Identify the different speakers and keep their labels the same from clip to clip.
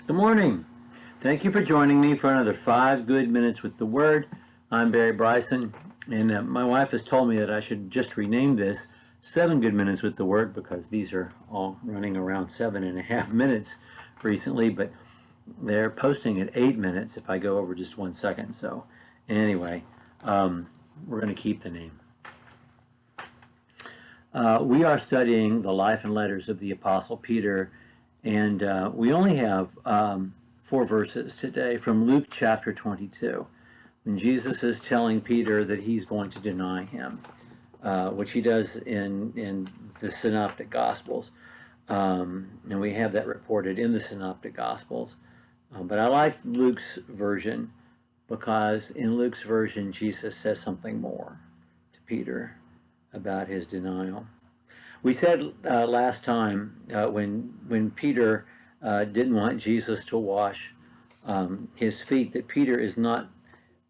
Speaker 1: Good morning. Thank you for joining me for another 5 good minutes with the Word. I'm Barry Bryson, and my wife has told me that I should just rename this 7 good minutes with the Word because these are all running around 7.5 minutes recently, but they're posting at 8 minutes if I go over just 1 second. So anyway, we're going to keep the name. We are studying the life and letters of the Apostle Peter, and we only have 4 verses today from Luke chapter 22, when Jesus is telling Peter that he's going to deny him, which he does in the Synoptic Gospels. And we have that reported in the Synoptic Gospels. But I like Luke's version because in Luke's version, Jesus says something more to Peter about his denial. We said last time when Peter didn't want Jesus to wash his feet, that Peter is not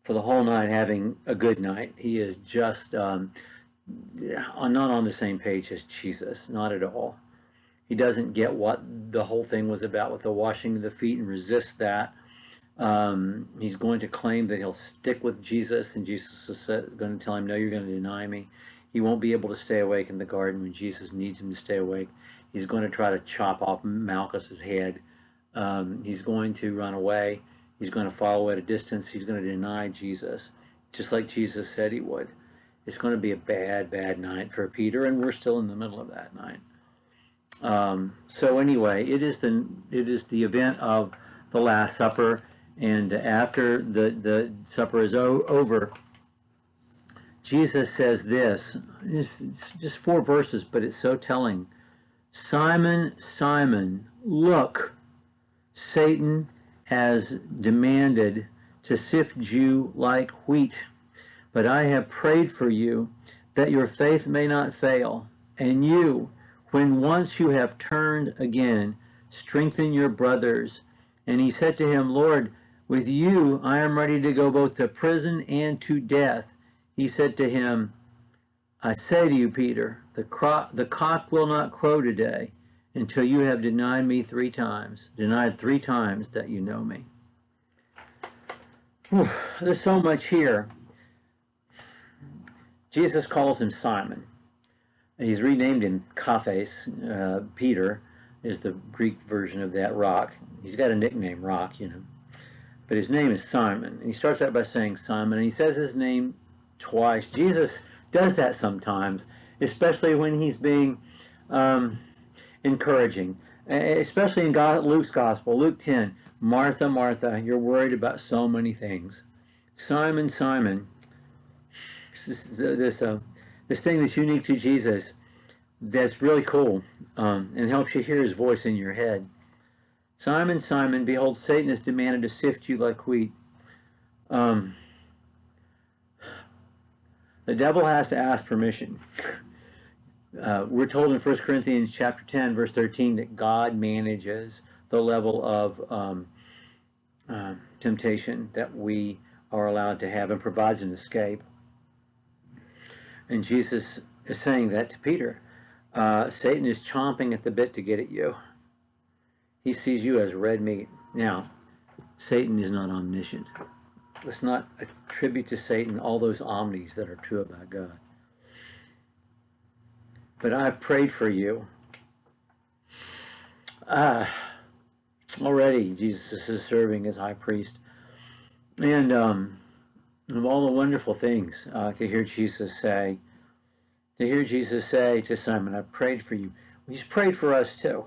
Speaker 1: for the whole night having a good night. He is just not on the same page as Jesus, not at all. He doesn't get what the whole thing was about with the washing of the feet and resists that. He's going to claim that he'll stick with Jesus, and Jesus is going to tell him, no, you're going to deny me. He won't be able to stay awake in the garden when Jesus needs him to stay awake. He's going to try to chop off Malchus's head. He's going to run away. He's going to follow at a distance. He's going to deny Jesus, just like Jesus said he would. It's going to be a bad, bad night for Peter, and we're still in the middle of that night. So anyway, it is the event of the Last Supper, and after the supper is over, Jesus says this. It's just 4 verses, but it's so telling. Simon, Simon, look, Satan has demanded to sift you like wheat, but I have prayed for you that your faith may not fail, and you, when once you have turned again, strengthen your brothers. And he said to him, Lord, with you I am ready to go both to prison and to death. He said to him, I say to you, Peter, the cock will not crow today until you have denied 3 times that you know me. Whew, there's so much here. Jesus calls him Simon. He's renamed him Cephas. Peter is the Greek version of that rock. He's got a nickname, Rock, But his name is Simon. And he starts out by saying Simon, and he says his name twice. Jesus does that sometimes, especially when he's being encouraging, especially in Luke's Gospel, Luke 10. Martha, Martha, you're worried about so many things. Simon, Simon, this thing that's unique to Jesus that's really cool and helps you hear his voice in your head. Simon, Simon, behold, Satan has demanded to sift you like wheat. The devil has to ask permission. We're told in 1 Corinthians chapter 10, verse 13, that God manages the level of temptation that we are allowed to have and provides an escape. And Jesus is saying that to Peter. Satan is chomping at the bit to get at you. He sees you as red meat. Now, Satan is not omniscient. Let's not attribute to Satan all those omnis that are true about God. But I've prayed for you. Already, Jesus is serving as high priest. And of all the wonderful things to hear Jesus say to Simon, I've prayed for you. He's prayed for us too.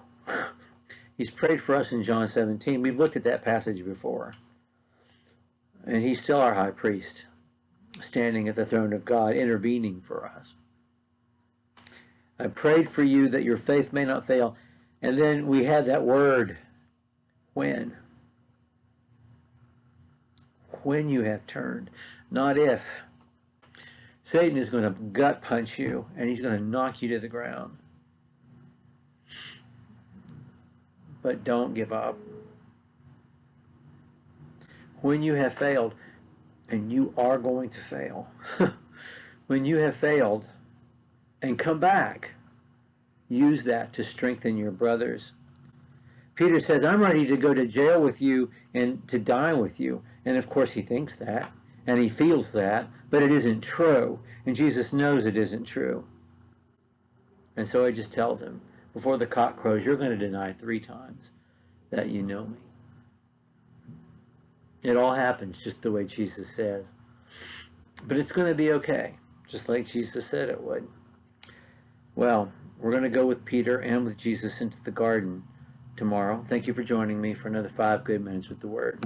Speaker 1: He's prayed for us in John 17. We've looked at that passage before. And he's still our high priest, standing at the throne of God, intervening for us. I prayed for you that your faith may not fail. And then we have that word, when. When you have turned, not if. Satan is going to gut punch you, and he's going to knock you to the ground. But don't give up. When you have failed, and you are going to fail, when you have failed and come back, use that to strengthen your brothers. Peter says, I'm ready to go to jail with you and to die with you. And of course he thinks that, and he feels that, but it isn't true. And Jesus knows it isn't true. And so he just tells him, before the cock crows, you're going to deny 3 times that you know me. It all happens just the way Jesus says. But it's going to be okay, just like Jesus said it would. Well, we're going to go with Peter and with Jesus into the garden tomorrow. Thank you for joining me for another 5 good minutes with the Word.